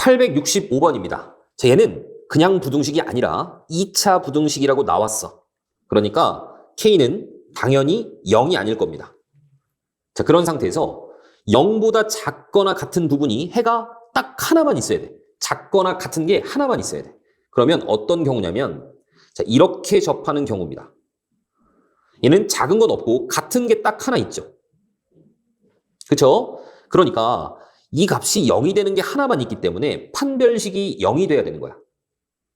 865번입니다. 자, 얘는 그냥 부등식이 아니라 2차 부등식이라고 나왔어. 그러니까 K는 당연히 0이 아닐 겁니다. 자, 그런 상태에서 0보다 작거나 같은 부분이 해가 딱 하나만 있어야 돼. 작거나 같은 게 하나만 있어야 돼. 그러면 어떤 경우냐면, 자, 이렇게 접하는 경우입니다. 얘는 작은 건 없고 같은 게 딱 하나 있죠. 그렇죠? 그러니까 이 값이 0이 되는 게 하나만 있기 때문에 판별식이 0이 돼야 되는 거야.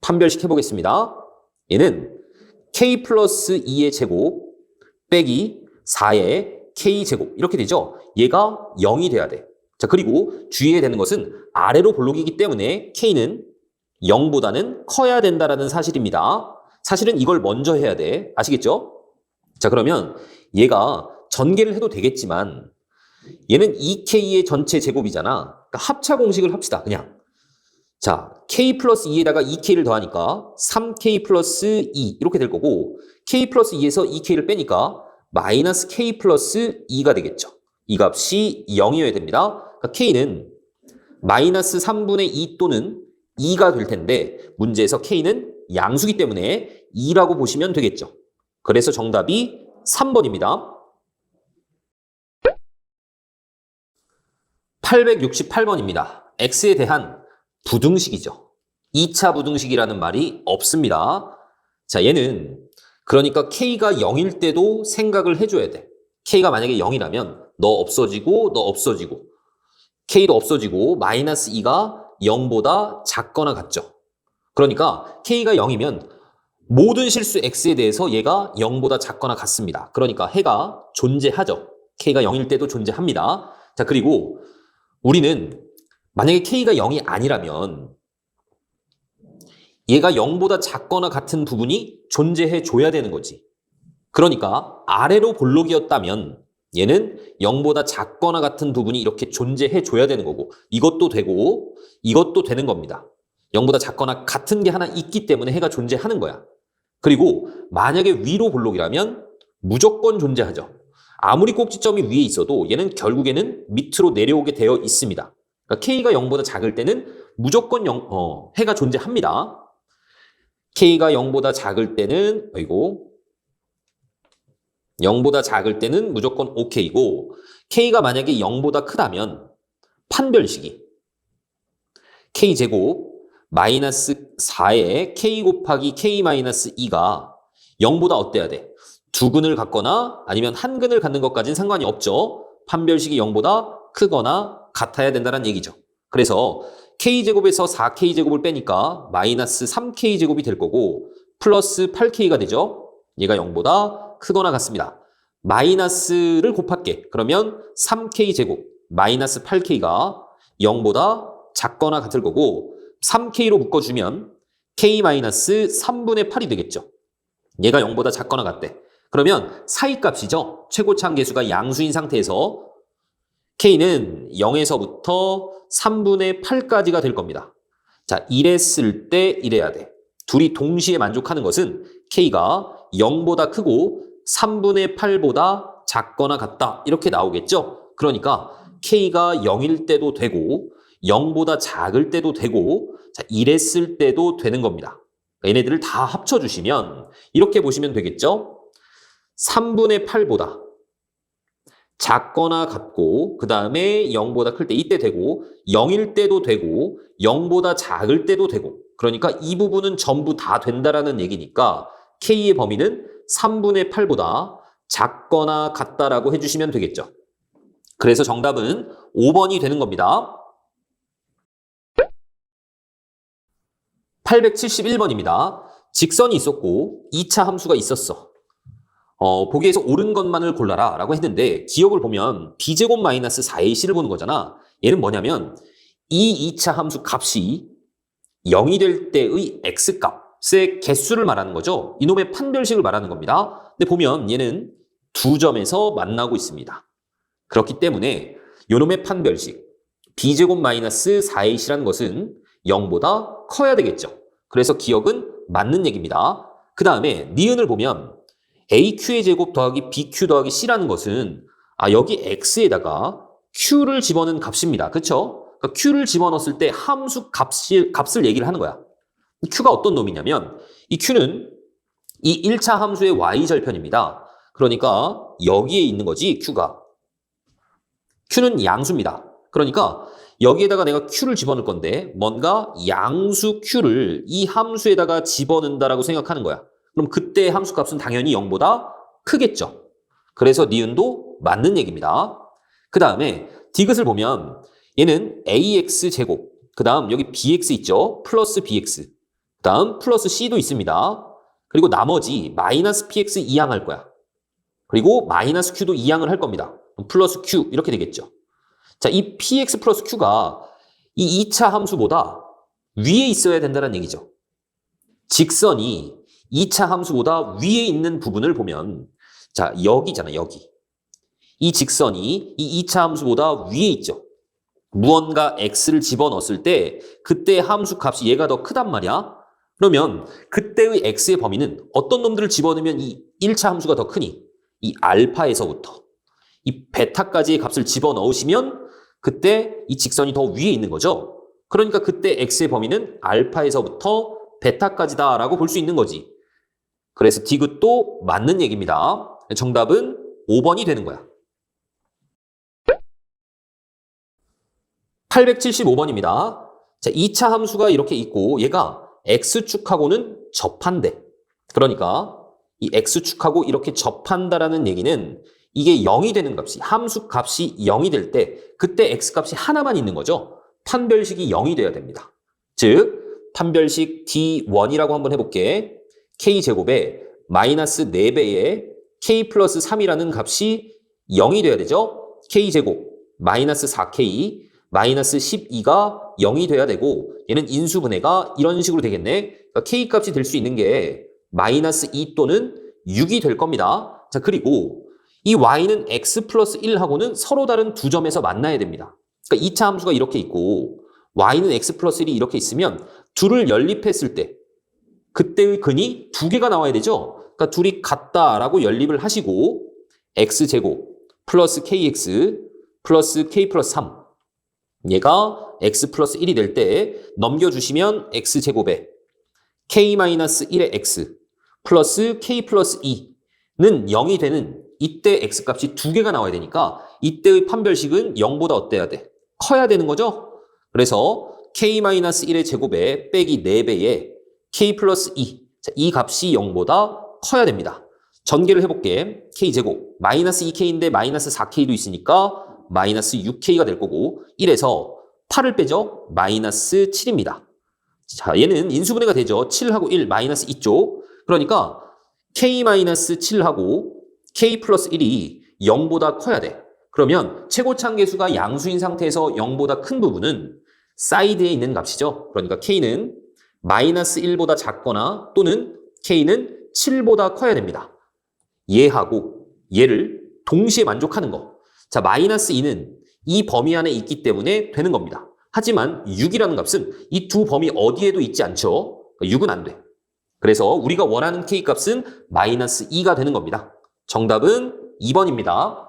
판별식 해보겠습니다. 얘는 k 플러스 2의 제곱 빼기 4의 k 제곱 이렇게 되죠. 얘가 0이 돼야 돼. 자, 그리고 주의해야 되는 것은 아래로 볼록이기 때문에 k는 0보다는 커야 된다라는 사실입니다. 사실은 이걸 먼저 해야 돼. 아시겠죠? 자, 그러면 얘가 전개를 해도 되겠지만 얘는 2k의 전체 제곱이잖아. 그러니까 합차 공식을 합시다. 그냥. 자, k 플러스 2에다가 2k를 더하니까 3k 플러스 2 이렇게 될 거고 k 플러스 2에서 2k를 빼니까 마이너스 k 플러스 2가 되겠죠. 이 값이 0이어야 됩니다. 그러니까 k는 마이너스 3분의 2 또는 2가 될 텐데 문제에서 k는 양수기 때문에 2라고 보시면 되겠죠. 그래서 정답이 3번입니다. 868번입니다. x에 대한 부등식이죠. 2차 부등식이라는 말이 없습니다. 자, 얘는 그러니까 k가 0일 때도 생각을 해줘야 돼. k가 만약에 0이라면 너 없어지고 k도 없어지고 마이너스 2가 0보다 작거나 같죠. 그러니까 k가 0이면 모든 실수 x에 대해서 얘가 0보다 작거나 같습니다. 그러니까 해가 존재하죠. k가 0일 때도 존재합니다. 자, 그리고 우리는 만약에 k가 0이 아니라면 얘가 0보다 작거나 같은 부분이 존재해 줘야 되는 거지. 그러니까 아래로 볼록이었다면 얘는 0보다 작거나 같은 부분이 이렇게 존재해 줘야 되는 거고 이것도 되고 이것도 되는 겁니다. 0보다 작거나 같은 게 하나 있기 때문에 해가 존재하는 거야. 그리고 만약에 위로 볼록이라면 무조건 존재하죠. 아무리 꼭지점이 위에 있어도 얘는 결국에는 밑으로 내려오게 되어 있습니다. 그러니까 k가 0보다 작을 때는 무조건 해가 존재합니다. k가 0보다 작을 때는 0보다 작을 때는 무조건 OK고 k가 만약에 0보다 크다면 판별식이 k제곱 마이너스 4의 k 곱하기 k 마이너스 2가 0보다 어때야 돼? 두 근을 갖거나 아니면 한 근을 갖는 것까지는 상관이 없죠. 판별식이 0보다 크거나 같아야 된다는 얘기죠. 그래서 k제곱에서 4k제곱을 빼니까 마이너스 3k제곱이 될 거고 플러스 8k가 되죠. 얘가 0보다 크거나 같습니다. 마이너스를 곱할게. 그러면 3k제곱 마이너스 8k가 0보다 작거나 같을 거고 3k로 묶어주면 k 마이너스 3분의 8이 되겠죠. 얘가 0보다 작거나 같대. 그러면 사이값이죠. 최고차항계수가 양수인 상태에서 k는 0에서부터 3분의 8까지가 될 겁니다. 자, 이랬을 때 이래야 돼. 둘이 동시에 만족하는 것은 k가 0보다 크고 3분의 8보다 작거나 같다. 이렇게 나오겠죠. 그러니까 k가 0일 때도 되고 0보다 작을 때도 되고 자, 이랬을 때도 되는 겁니다. 얘네들을 다 합쳐주시면 이렇게 보시면 되겠죠. 3분의 8보다 작거나 같고 그 다음에 0보다 클 때 이때 되고 0일 때도 되고 0보다 작을 때도 되고 그러니까 이 부분은 전부 다 된다라는 얘기니까 k의 범위는 3분의 8보다 작거나 같다라고 해주시면 되겠죠. 그래서 정답은 5번이 되는 겁니다. 871번입니다. 직선이 있었고 2차 함수가 있었어. 보기에서 옳은 것만을 골라라 라고 했는데 기억을 보면 b제곱 마이너스 4ac를 보는 거잖아. 얘는 뭐냐면 이 2차 함수 값이 0이 될 때의 x값의 개수를 말하는 거죠. 이놈의 판별식을 말하는 겁니다. 근데 보면 얘는 두 점에서 만나고 있습니다. 그렇기 때문에 이놈의 판별식 b제곱 마이너스 4ac라는 것은 0보다 커야 되겠죠. 그래서 기억은 맞는 얘기입니다. 그 다음에 니은을 보면 AQ의 제곱 더하기 BQ 더하기 C라는 것은 여기 X에다가 Q를 집어넣은 값입니다. 그렇죠? 그러니까 Q를 집어넣었을 때 함수 값을 얘기를 하는 거야. Q가 어떤 놈이냐면 이 Q는 이 1차 함수의 y절편입니다. 그러니까 여기에 있는 거지 Q가. Q는 양수입니다. 그러니까 여기에다가 내가 Q를 집어넣을 건데 뭔가 양수 Q를 이 함수에다가 집어넣는다라고 생각하는 거야. 그럼 그때 함수 값은 당연히 0보다 크겠죠. 그래서 니은도 맞는 얘기입니다. 그 다음에 디귿을 보면 얘는 ax제곱, 그 다음 여기 bx 있죠? 플러스 bx, 그 다음 플러스 c도 있습니다. 그리고 나머지 마이너스 px 2항 할 거야. 그리고 마이너스 q도 2항을 할 겁니다. 플러스 q 이렇게 되겠죠. 자, 이 px 플러스 q가 이 2차 함수보다 위에 있어야 된다는 얘기죠. 직선이 2차 함수보다 위에 있는 부분을 보면 자, 여기잖아, 여기. 이 직선이 이 2차 함수보다 위에 있죠. 무언가 x를 집어넣었을 때 그때 함수 값이 얘가 더 크단 말이야. 그러면 그때의 x의 범위는 어떤 놈들을 집어넣으면 이 1차 함수가 더 크니? 이 알파에서부터 이 베타까지의 값을 집어넣으시면 그때 이 직선이 더 위에 있는 거죠. 그러니까 그때 x의 범위는 알파에서부터 베타까지다라고 볼 수 있는 거지. 그래서 디귿도 맞는 얘기입니다. 정답은 5번이 되는 거야. 875번입니다. 자, 2차 함수가 이렇게 있고 얘가 x축하고는 접한대. 그러니까 이 x축하고 이렇게 접한다라는 얘기는 이게 0이 되는 값이, 함수 값이 0이 될 때 그때 x값이 하나만 있는 거죠. 판별식이 0이 돼야 됩니다. 즉 판별식 D1이라고 한번 해볼게. k제곱에 마이너스 4배의 k 플러스 3이라는 값이 0이 돼야 되죠. k제곱 마이너스 4k 마이너스 12가 0이 돼야 되고 얘는 인수분해가 이런 식으로 되겠네. 그러니까 k 값이 될 수 있는 게 마이너스 2 또는 6이 될 겁니다. 자, 그리고 이 y는 x 플러스 1하고는 서로 다른 두 점에서 만나야 됩니다. 그러니까 2차 함수가 이렇게 있고 y는 x 플러스 1이 이렇게 있으면 둘을 연립했을 때 그때의 근이 두 개가 나와야 되죠. 그러니까 둘이 같다라고 연립을 하시고 x제곱 플러스 kx 플러스 k 플러스 3 얘가 x 플러스 1이 될 때 넘겨주시면 x제곱에 k-1의 x 플러스 k 플러스 2는 0이 되는 이때 x값이 두 개가 나와야 되니까 이때의 판별식은 0보다 어때야 돼? 커야 되는 거죠? 그래서 k-1의 제곱에 빼기 4배에 k 플러스 2, 자, 이 값이 0보다 커야 됩니다. 전개를 해볼게. k제곱 마이너스 2k인데 마이너스 4k도 있으니까 마이너스 6k가 될 거고 1에서 8을 빼죠? 마이너스 7입니다. 자, 얘는 인수분해가 되죠. 7하고 1 마이너스 2쪽. 그러니까 k-7하고 k 플러스 1이 0보다 커야 돼. 그러면 최고차항계수가 양수인 상태에서 0보다 큰 부분은 사이드에 있는 값이죠. 그러니까 k는 마이너스 1보다 작거나 또는 k는 7보다 커야 됩니다. 얘하고 얘를 동시에 만족하는 거. 자, 마이너스 2는 이 범위 안에 있기 때문에 되는 겁니다. 하지만 6이라는 값은 이 두 범위 어디에도 있지 않죠. 6은 안 돼. 그래서 우리가 원하는 k값은 마이너스 2가 되는 겁니다. 정답은 2번입니다.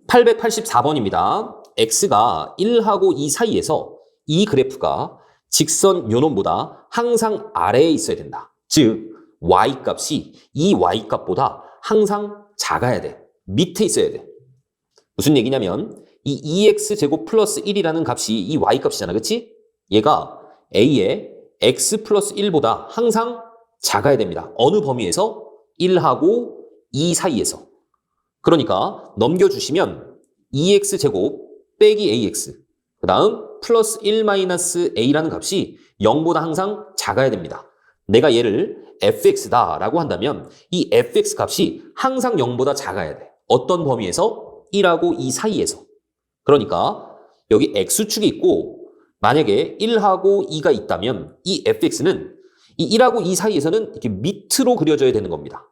884번입니다. x가 1하고 2 사이에서 이 그래프가 직선 요놈보다 항상 아래에 있어야 된다. 즉 y값이 이 y값보다 항상 작아야 돼. 밑에 있어야 돼. 무슨 얘기냐면 이 2x제곱 플러스 1이라는 값이 이 y값이잖아. 그치? 얘가 a의 x 플러스 1보다 항상 작아야 됩니다. 어느 범위에서? 1하고 2 사이에서. 그러니까 넘겨주시면 2x제곱 빼기 ax 그 다음 플러스 1 마이너스 a라는 값이 0보다 항상 작아야 됩니다. 내가 얘를 fx다 라고 한다면 이 fx 값이 항상 0보다 작아야 돼. 어떤 범위에서? 1하고 2 사이에서. 그러니까 여기 x축이 있고 만약에 1하고 2가 있다면 이 fx는 이 1하고 2 사이에서는 이렇게 밑으로 그려져야 되는 겁니다.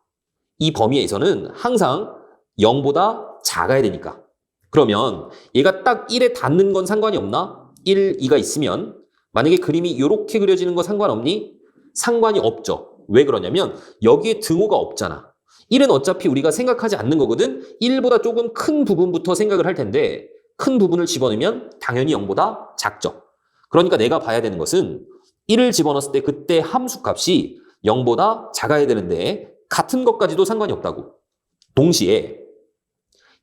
이 범위에서는 항상 0보다 작아야 되니까. 그러면 얘가 딱 1에 닿는 건 상관이 없나? 1, 2가 있으면 만약에 그림이 이렇게 그려지는 거 상관없니? 상관이 없죠. 왜 그러냐면 여기에 등호가 없잖아. 1은 어차피 우리가 생각하지 않는 거거든. 1보다 조금 큰 부분부터 생각을 할 텐데 큰 부분을 집어넣으면 당연히 0보다 작죠. 그러니까 내가 봐야 되는 것은 1을 집어넣었을 때 그때 함수 값이 0보다 작아야 되는데 같은 것까지도 상관이 없다고. 동시에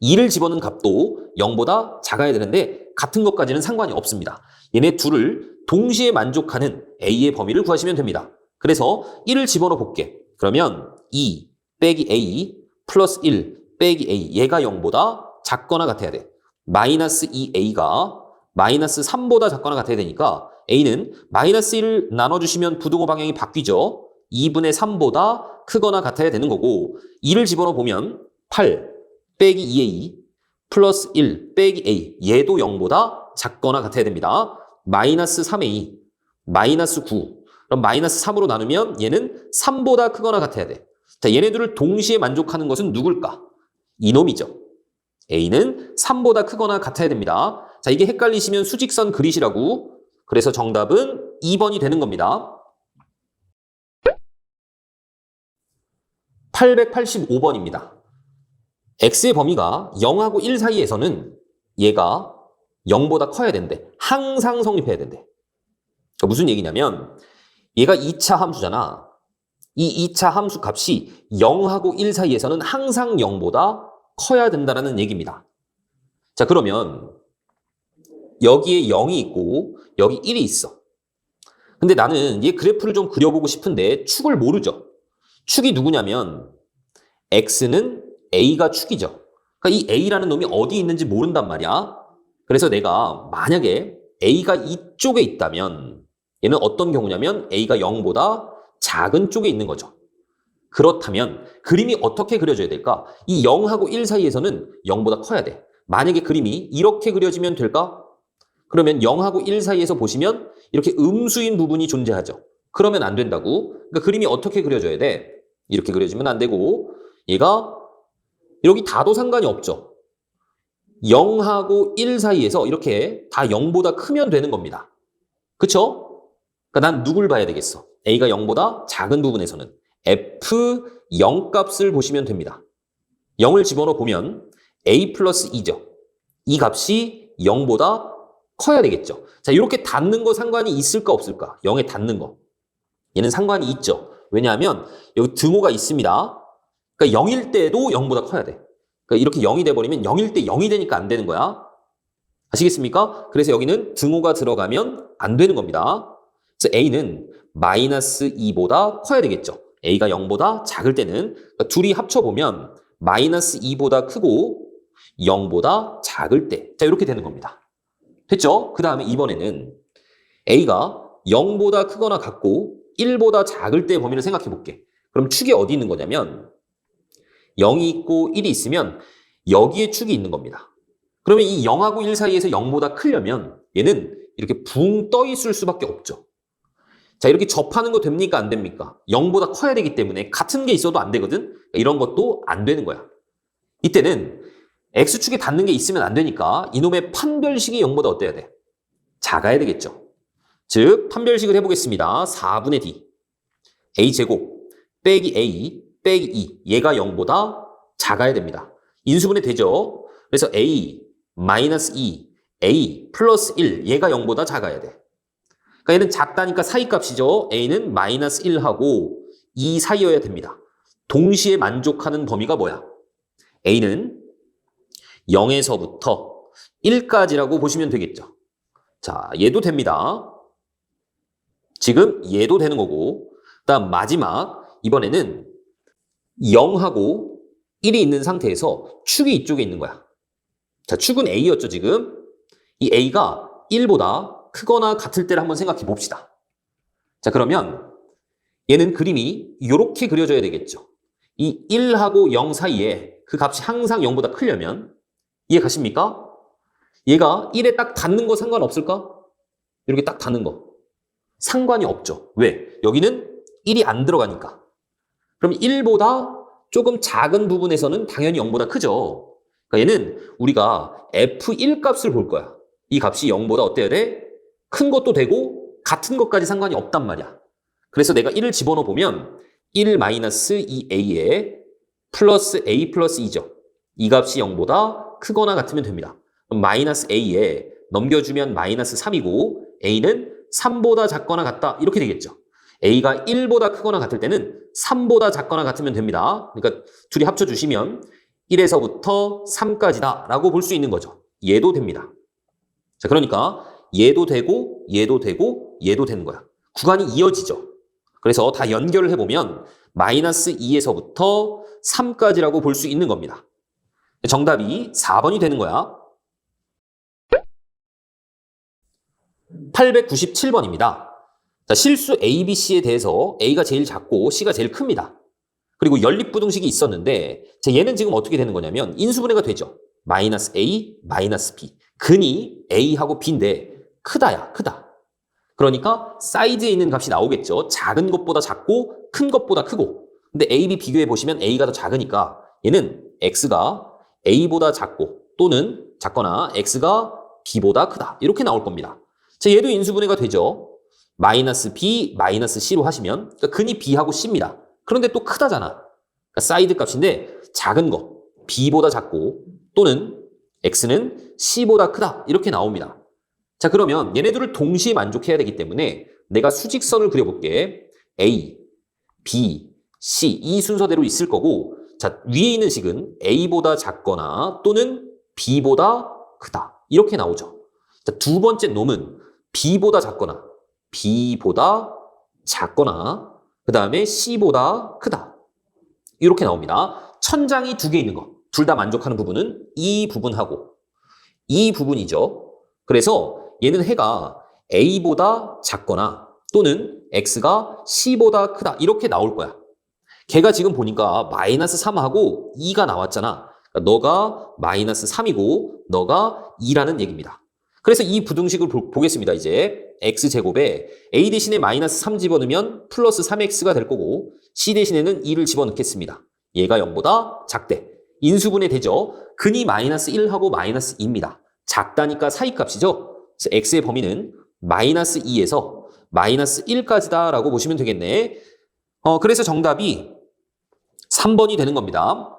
2를 집어넣은 값도 0보다 작아야 되는데 같은 것까지는 상관이 없습니다. 얘네 둘을 동시에 만족하는 A의 범위를 구하시면 됩니다. 그래서 1을 집어넣어 볼게. 그러면 2 빼기 A 플러스 1 빼기 A 얘가 0보다 작거나 같아야 돼. 마이너스 2A가 마이너스 3보다 작거나 같아야 되니까 A는 마이너스 1을 나눠주시면 부등호 방향이 바뀌죠. 2분의 3보다 크거나 같아야 되는 거고 2를 집어넣어 보면 8 빼기 2A 플러스 1 빼기 A 얘도 0보다 작거나 같아야 됩니다. 마이너스 3A 마이너스 9 그럼 마이너스 3으로 나누면 얘는 3보다 크거나 같아야 돼. 자, 얘네들을 동시에 만족하는 것은 누굴까? 이놈이죠. A는 3보다 크거나 같아야 됩니다. 자, 이게 헷갈리시면 수직선 그리시라고. 그래서 정답은 2번이 되는 겁니다. 885번입니다. x의 범위가 0하고 1 사이에서는 얘가 0보다 커야 된대. 항상 성립해야 된대. 그러니까 무슨 얘기냐면 얘가 2차 함수잖아. 이 2차 함수 값이 0하고 1 사이에서는 항상 0보다 커야 된다는 얘기입니다. 자, 그러면 여기에 0이 있고 여기 1이 있어. 근데 나는 얘 그래프를 좀 그려보고 싶은데 축을 모르죠. 축이 누구냐면 x는 a가 축이죠. 그러니까 이 a라는 놈이 어디 있는지 모른단 말이야. 그래서 내가 만약에 a가 이쪽에 있다면 얘는 어떤 경우냐면 a가 0보다 작은 쪽에 있는 거죠. 그렇다면 그림이 어떻게 그려져야 될까? 이 0하고 1 사이에서는 0보다 커야 돼. 만약에 그림이 이렇게 그려지면 될까? 그러면 0하고 1 사이에서 보시면 이렇게 음수인 부분이 존재하죠. 그러면 안 된다고. 그러니까 그림이 어떻게 그려져야 돼? 이렇게 그려지면 안 되고 얘가 여기 다도 상관이 없죠. 0하고 1 사이에서 이렇게 다 0보다 크면 되는 겁니다. 그쵸? 그러니까 난 누굴 봐야 되겠어? A가 0보다 작은 부분에서는 F0 값을 보시면 됩니다. 0을 집어넣어 보면 A 플러스 2죠. 이 값이 0보다 커야 되겠죠. 자, 이렇게 닿는 거 상관이 있을까 없을까? 0에 닿는 거. 얘는 상관이 있죠. 왜냐하면 여기 등호가 있습니다. 그러니까 0일 때도 0보다 커야 돼. 그러니까 이렇게 0이 돼버리면 0일 때 0이 되니까 안 되는 거야. 아시겠습니까? 그래서 여기는 등호가 들어가면 안 되는 겁니다. 그래서 A는 마이너스 2보다 커야 되겠죠. A가 0보다 작을 때는 그러니까 둘이 합쳐보면 마이너스 2보다 크고 0보다 작을 때. 자, 이렇게 되는 겁니다. 됐죠? 그 다음에 이번에는 A가 0보다 크거나 같고 1보다 작을 때 범위를 생각해 볼게. 그럼 축이 어디 있는 거냐면 0이 있고 1이 있으면 여기에 축이 있는 겁니다. 그러면 이 0하고 1 사이에서 0보다 크려면 얘는 이렇게 붕 떠 있을 수밖에 없죠. 자, 이렇게 접하는 거 됩니까? 안 됩니까? 0보다 커야 되기 때문에 같은 게 있어도 안 되거든? 이런 것도 안 되는 거야. 이때는 X축에 닿는 게 있으면 안 되니까 이놈의 판별식이 0보다 어때야 돼? 작아야 되겠죠. 즉, 판별식을 해보겠습니다. 4분의 D. A제곱 빼기 A 빼기 2. 얘가 0보다 작아야 됩니다. 인수분해 되죠? 그래서 A 마이너스 2, A 플러스 1. 얘가 0보다 작아야 돼. 그러니까 얘는 작다니까 사이값이죠. A는 마이너스 1하고 2 사이여야 됩니다. 동시에 만족하는 범위가 뭐야? A는 0에서부터 1까지라고 보시면 되겠죠. 자, 얘도 됩니다. 지금 얘도 되는 거고 그다음 마지막 이번에는 0하고 1이 있는 상태에서 축이 이쪽에 있는 거야. 자, 축은 A였죠, 지금. 이 A가 1보다 크거나 같을 때를 한번 생각해 봅시다. 자, 그러면 얘는 그림이 이렇게 그려져야 되겠죠. 이 1하고 0 사이에 그 값이 항상 0보다 크려면 이해 가십니까? 얘가 1에 딱 닿는 거 상관없을까? 이렇게 딱 닿는 거. 상관이 없죠. 왜? 여기는 1이 안 들어가니까. 그럼 1보다 조금 작은 부분에서는 당연히 0보다 크죠. 그러니까 얘는 우리가 F1 값을 볼 거야. 이 값이 0보다 어때야 돼? 큰 것도 되고 같은 것까지 상관이 없단 말이야. 그래서 내가 1을 집어넣어 보면 1 마이너스 2A에 플러스 a 플러스 2죠. 이 값이 0보다 크거나 같으면 됩니다. 그럼 마이너스 a에 넘겨주면 마이너스 3이고 a는 3보다 작거나 같다 이렇게 되겠죠. a가 1보다 크거나 같을 때는 3보다 작거나 같으면 됩니다. 그러니까 둘이 합쳐주시면 1에서부터 3까지다 라고 볼 수 있는 거죠. 얘도 됩니다. 자, 그러니까 얘도 되고 얘도 되고 얘도 되는 거야. 구간이 이어지죠. 그래서 다 연결을 해보면 마이너스 2에서부터 3까지라고 볼 수 있는 겁니다. 정답이 4번이 되는 거야. 897번입니다. 자, 실수 A, B, C에 대해서 A가 제일 작고 C가 제일 큽니다. 그리고 연립부등식이 있었는데 얘는 지금 어떻게 되는 거냐면 인수분해가 되죠. 마이너스 A, 마이너스 B. 근이 A하고 B인데 크다야, 크다. 그러니까 사이드에 있는 값이 나오겠죠. 작은 것보다 작고 큰 것보다 크고. 근데 A, B 비교해 보시면 A가 더 작으니까 얘는 X가 A보다 작고 또는 작거나 X가 B보다 크다. 이렇게 나올 겁니다. 자, 얘도 인수분해가 되죠. 마이너스 B, 마이너스 C로 하시면 그러니까 근이 B하고 C입니다. 그런데 또 크다잖아. 그러니까 사이드 값인데 작은 거 B보다 작고 또는 X는 C보다 크다. 이렇게 나옵니다. 자, 그러면 얘네들을 동시에 만족해야 되기 때문에 내가 수직선을 그려볼게. A, B, C 이 순서대로 있을 거고 자, 위에 있는 식은 A보다 작거나 또는 B보다 크다. 이렇게 나오죠. 자, 두 번째 놈은 B보다 작거나 B보다 작거나 그 다음에 C보다 크다. 이렇게 나옵니다. 천장이 두 개 있는 거. 둘 다 만족하는 부분은 이 부분하고 이 부분이죠. 그래서 얘는 해가 A보다 작거나 또는 X가 C보다 크다. 이렇게 나올 거야. 걔가 지금 보니까 마이너스 3하고 2가 나왔잖아. 그러니까 너가 마이너스 3이고 너가 2라는 얘기입니다. 그래서 이 부등식을 보겠습니다. 이제 x제곱에 a 대신에 마이너스 3 집어넣으면 플러스 3x가 될 거고 c 대신에는 2를 집어넣겠습니다. 얘가 0보다 작대. 인수분해 되죠. 근이 마이너스 1하고 마이너스 2입니다. 작다니까 사이값이죠. 그래서 x의 범위는 마이너스 2에서 마이너스 1까지다 라고 보시면 되겠네. 그래서 정답이 3번이 되는 겁니다.